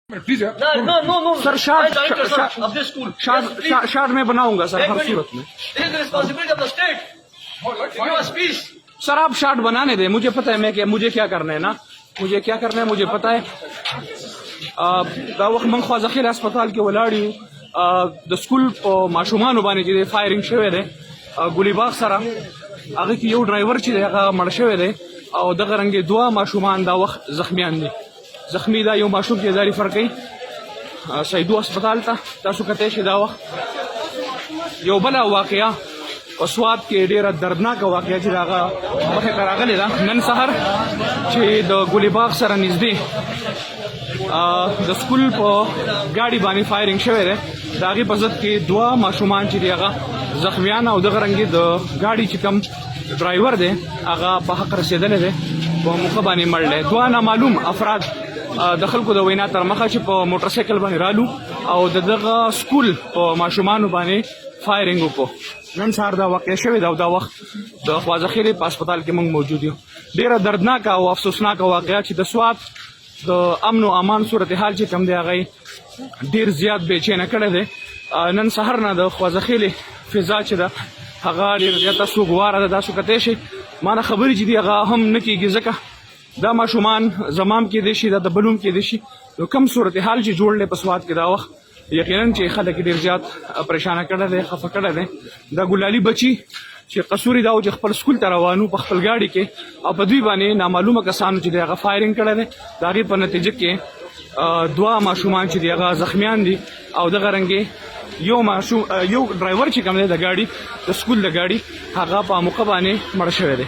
Please No, no, no, no. Sir, I short- am director, sir, short- of this school. Yes, please. Short में बनाऊंगा sir Take हर minute. सूरत में। This is the responsibility of the state. Give us peace. Sir आप शार्ट बनाने दें, मुझे पता है मैं मुझे क्या करना है ना, मुझे क्या करना है मुझे पता है। دا وخت من خو ذخیره هسپتال کې ولاړ یو د سکول په ماشومانو باندې چې فایرینګ شوی دی ګولي باغ سره، هغه کې یو ډرایور چې دی هغه مړ شوی دی او دغه رنګې دوه ماشومان دا وخت زخمیان دي. زخمی دا یو ماشوم چې دا ریفر کوي سیدو هسپتال ته، تاسو کته شي دا وخت. یو بل واقعیا په سوات کې ډیره دردناک واقعیا چې هغه مخه راغلی ده نن سحر چې د ګولي باغ سره نږدې د سکول په ګاډي باندې فایرینګ شوی دی. د هغې په ضد کې دوه ماشومان چې دی هغه زخمیان او دغه رنګې د ګاډي چې کوم ډرایور دی هغه په حق رسېدلی دی، په موقع باندې مړ دی. دوه نامعلوم افراد د خلکو د وینا تر مخه چې په موټر سایکل باندې رالو او د دغه سکول په ماشومانو باندې فایرینګ وکړو. نن سهار دا واقع شوې ده او دا وخت د خواځخیرې په هسپتال کې موږ موجود یو. ډېره دردناکه او افسوسناکه واقعه چې د سوات د امن او امان صورتحال چې کوم دی هغه ډېر زیات بېچینه کړی دی. نن سهار نه د خواځخیلې فضا چې ده هغه ډېر زیاته سوګواره ده. تاسو کتی شئ ما نه خبرې چې دي هغه هم نه کېږي ځکه دا ماشومان زمام کېدی شي، دا د بلوم کېدی شي. نو کوم صورتحال چې جوړ دی په سوات کې دا وخت یقینا چې خلک ډېر زیات پریشانه کړی دی، خفه کړی دی. دا ګلالي بچي چې قصوري دا و چې خپل سکول ته روانو په خپل ګاډي کې او په دوی باندې نامعلومه کسانو چې دی هغه فایرینګ کړی دی. د هغې په نتیجه کې دوه ماشومان چې دی هغه زخمیان دي او دغه رنګې یو ډرایور چې کوم دی د ګاډي د سکول د ګاډي هغه په موقع باندې مړ شوی دی.